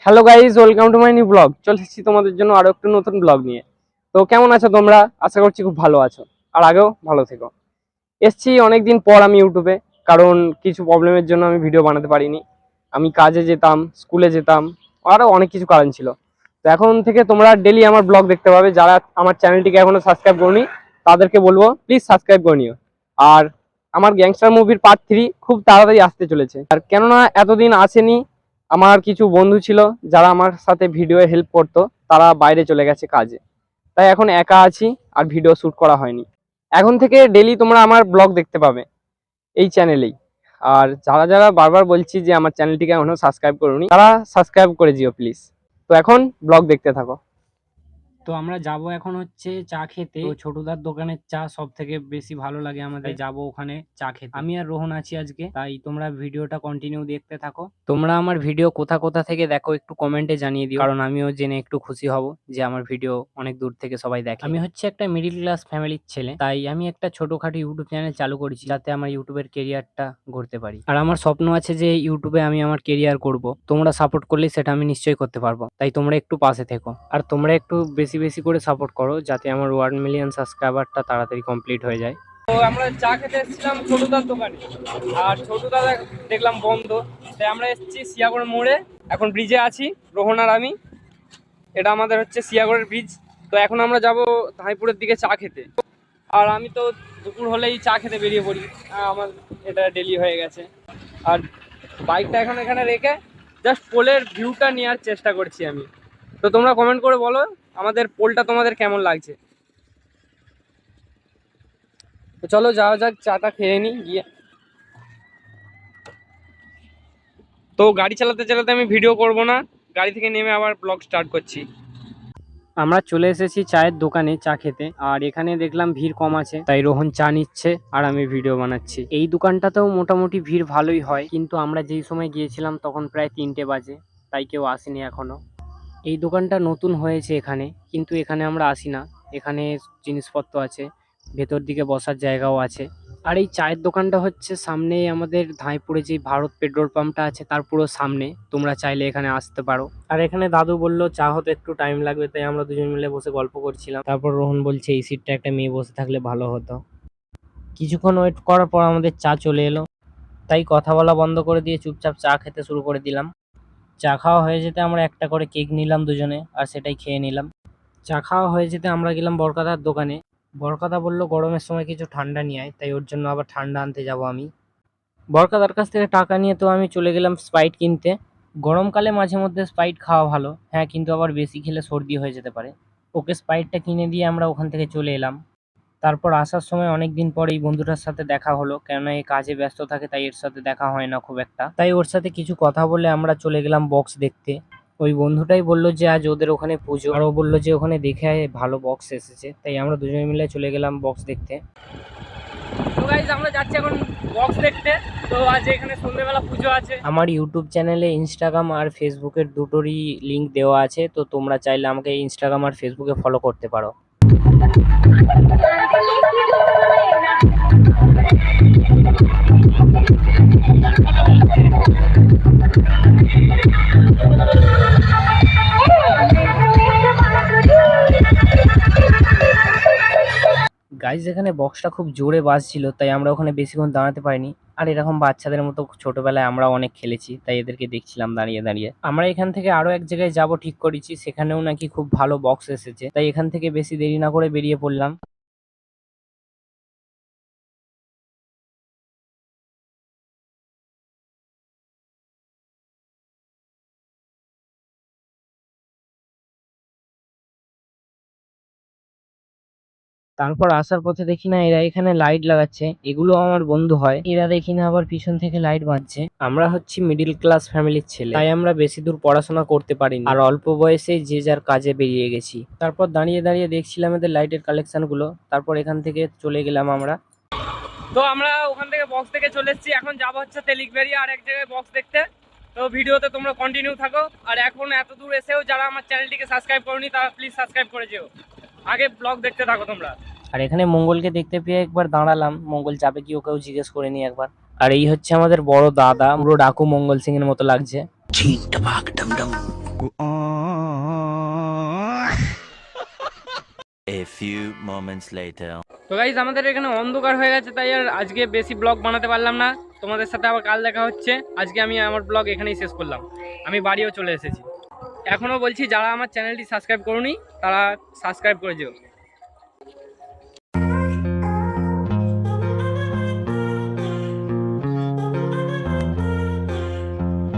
Hello guys, welcome to my new blog. চলে এসেছি তোমাদের জন্য আরো একটু নতুন ব্লগ নিয়ে। তো কেমন আছো তোমরা? আশা করছি খুব ভালো আছো, আর আগেও ভালো থেকো। এসছি অনেকদিন পর আমি ইউটিউবে, কারণ কিছু প্রবলেমের জন্য আমি ভিডিও বানাতে পারিনি। আমি কাজে যেতাম, স্কুলে যেতাম, আরও অনেক কিছু কারণ ছিল। তো এখন থেকে তোমরা ডেলি আমার ব্লগ দেখতে পাবে। যারা আমার চ্যানেলটিকে এখনো সাবস্ক্রাইব করনি তাদেরকে বলবো প্লিজ সাবস্ক্রাইব করে নিও। আর আমার গ্যাংস্টার মুভির পার্ট 3 খুব তাড়াতাড়ি আসতে চলেছে। আর কেননা এতদিন আসেনি, আমার কিছু বন্ধু ছিল যারা আমার সাথে ভিডিও হেল্প করতো, তারা বাইরে চলে গেছে কাজে। তাই এখন একা আছি আর ভিডিও শ্যুট করা হয়নি। এখন থেকে ডেলি তোমরা আমার ব্লগ দেখতে পাবে এই চ্যানেলেই। আর যারা যারা বারবার বলছি যে আমার চ্যানেলটিকে এখনো সাবস্ক্রাইব করোনি, তারা সাবস্ক্রাইব করে দিও প্লিজ। তো এখন ব্লগ দেখতে থাকো। তো আমরা যাব এখন হচ্ছে চা খেতে। তো ছোটদার দোকানের চা সব থেকে বেশি ভালো লাগে আমাদের, যাব ওখানে চা খেতে। আমি আর রোহন আছি আজকে, তাই তোমরা ভিডিওটা কন্টিনিউ দেখতে থাকো। তোমরা আমার ভিডিও কোথা কোথা থেকে দেখো একটু কমেন্টে জানিয়ে দিও, কারণ আমিও জেনে একটু খুশি হব যে আমার ভিডিও অনেক দূর থেকে সবাই দেখে। আমি হচ্ছে একটা মিডিল ক্লাস ফ্যামিলির ছেলে, তাই আমি একটা ছোটখাটো ইউটিউব চ্যানেল চালু করেছি যাতে আমার ইউটিউবের কেরিয়ারটা গড়তে পারি। আর আমার স্বপ্ন আছে যে ইউটিউবে আমি আমার কেরিয়ার করব। তোমরা সাপোর্ট করলে সেটা আমি নিশ্চয়ই করতে পারবো, তাই তোমরা একটু পাশে থেকো। আর তোমরা একটু বেশি বেশি করে সাপোর্ট করো যাতে আমার 1 মিলিয়ন সাবস্ক্রাইবারটা তাড়াতাড়ি কমপ্লিট হয়ে যায়। তো আমরা চা খেতে এসেছিলাম ছোটদার দোকানে, আর ছোটদা দেখলাম বন্ধ, তাই আমরা এসেছি সিয়াগড় মোড়ে। এখন ব্রিজে আছি রোহন আর আমি। এটা আমাদের হচ্ছে সিয়াগড়ের ব্রিজ। তো এখন আমরা যাব ধাইপুরের দিকে চা খেতে। আর আমি তো দুপুর হলেই চা খেতে বেরিয়ে পড়ি, আমার এটা ডেলি হয়ে গেছে। আর বাইকটা এখন এখানে রেখে জাস্ট পোলের ভিউটা নেওয়ার চেষ্টা করছি আমি। তো তোমরা কমেন্ট করে বলো আমাদের পোলটা তোমাদের কেমন লাগছে। তো চলো যাওয়া যাক, চাটা খেয়ে নিই গিয়ে। তো গাড়ি চালাতে চালাতে আমি ভিডিও করব না, গাড়ি থেকে নেমে আবার ব্লগ স্টার্ট করছি। আমরা চলে এসেছি চায়ের দোকানে চা খেতে, আর এখানে দেখলাম ভিড় কম আছে, তাই রোহন চা নিচ্ছে আর আমি ভিডিও বানাচ্ছি। এই দোকানটাতেও মোটামুটি ভিড় ভালোই হয়, কিন্তু আমরা যেই সময় গিয়েছিলাম তখন প্রায় 3টে বাজে, তাই কেউ আসেনি এখনো। এই দোকানটা নতুন হয়েছে এখানে, কিন্তু এখানে আমরা আসি না। এখানে জিনিসপত্র আছে, ভেতর দিকে বসার জায়গাও আছে। আর এই চায়ের দোকানটা হচ্ছে সামনেই আমাদের ধাইপুরে যে ভারত পেট্রোল পাম্পটা আছে তার পুরো সামনে। তোমরা চাইলে এখানে আসতে পারো। আর এখানে দাদু বললো চা হতে একটু টাইম লাগবে, তাই আমরা দুজন মিলে বসে গল্প করছিলাম। তারপর রোহন বলছে এই সিটটা একটা মেয়ে বসে থাকলে ভালো হতো। কিছুক্ষণ ওয়েট করার পর আমাদের চা চলে এলো, তাই কথা বলা বন্ধ করে দিয়ে চুপচাপ চা খেতে শুরু করে দিলাম। চা খাওয়া হয়ে যেতে আমরা একটা করে কেক নিলাম দুজনে, আর সেটাই খেয়ে নিলাম। চা খাওয়া হয়ে যেতে আমরা গেলাম বরকাদার দোকানে। বরকাদা বলল গরমের সময় কিছু ঠান্ডা নিয়ে আয়, তাই ওর জন্য আবার ঠান্ডা আনতে যাব আমি। বরকাদার কাছ থেকে টাকা নিয়ে তো আমি চলে গেলাম স্প্রাইট কিনতে। গরমকালে মাঝে মধ্যে স্প্রাইট খাওয়া ভালো, হ্যাঁ, কিন্তু আবার বেশি খেলে সর্দি হয়ে যেতে পারে। ওকে স্প্রাইটটা কিনে দিয়ে আমরা ওখান থেকে চলে এলাম। তারপর আসার সময় অনেকদিন পর এই বন্ধুটার সাথে দেখা হলো, কেননা এই কাজে ব্যস্ত থাকে তাই এর সাথে দেখা হয় না খুব একটা। তাই ওর সাথে কিছু কথা বলে আমরা চলে গেলাম বক্স দেখতে। ওই বন্ধুটাই বললো যে আজ ওদের ওখানে পুজো, আর ও বললো যে ওখানে দেখে ভালো বক্স এসেছে, তাই আমরা দুজনে মিলে চলে গেলাম বক্স দেখতে। তো গাইস আমরা যাচ্ছি এখন বক্স দেখতে। তো আজ এখানে সন্ধ্যেবেলা পুজো আছে। আমার ইউটিউব চ্যানেলে ইনস্টাগ্রাম আর ফেসবুকের দুটোরই লিংক দেওয়া আছে, তো তোমরা চাইলে আমাকে ইনস্টাগ্রাম আর ফেসবুকে ফলো করতে পারো। গাইজ এখানে বক্সটা খুব জোরে বাজছিল, তাই আমরা ওখানে বেশিক্ষণ দাঁড়াতে পারিনি। আর এরকম বাচ্চাদের মতো ছোটবেলায় আমরা অনেক খেলেছি, তাই এদেরকে দেখছিলাম দাঁড়িয়ে দাঁড়িয়ে। আমরা এখান থেকে আরো এক জায়গায় যাব ঠিক করেছি, সেখানেও নাকি খুব ভালো বক্স এসেছে, তাই এখান থেকে বেশি দেরি না করে বেরিয়ে পড়লাম। তারপর আসার পথে দেখি না এরা এখানে লাইট লাগাচ্ছে, এগুলো আমার বন্ধু হয়। এরা দেখি না আবার পিছন থেকে লাইট বাজছে। আমরা হচ্ছি মিডিল ক্লাস ফ্যামিলির ছেলে, তাই আমরা বেশি দূর পড়াশোনা করতে পারিনি, আর অল্প বয়সে যে যার কাজে বেরিয়ে গেছি। তারপর দাঁড়িয়ে দাঁড়িয়ে দেখছিলাম এদের লাইটের কালেকশন গুলো, তারপর এখান থেকে চলে গেলাম আমরা। তো আমরা ওখান থেকে বক্স থেকে চলে এসেছি, এখন যাবো হচ্ছে তেলিকবেড়ি আর এক জায়গায় বক্স দেখতে। তো ভিডিওতে তোমরা কন্টিনিউ থাকো। আর এখন এত দূর এসেও যারা আমার চ্যানেলটিকে সাবস্ক্রাইব করোনি তারা প্লিজ সাবস্ক্রাইব করে যেও। আগে ব্লগ দেখতে থাকো তোমরা। আর এখানে মঙ্গলকে দেখতে পেয়ে একবার দাঁড়ালাম, মঙ্গল যাবে কি ওকেও জিজ্ঞেস করে নি একবার। আর এই হচ্ছে আমাদের বড় দাদা, পুরো ডাকু মঙ্গল সিং এর মতো লাগছে। A few moments later. তো গাইজ আমাদের এখানে অন্ধকার হয়ে গেছে, তাই আর আজকে বেশি ব্লগ বানাতে পারলাম না। তোমাদের সাথে আবার কাল দেখা হচ্ছে। আজকে আমি আমার ব্লগ এখানেই শেষ করলাম। আমি বাড়িও চলে এসেছি। এখনও বলছি, যারা আমার চ্যানেলটি সাবস্ক্রাইব করোনি তারা সাবস্ক্রাইব করে যেও।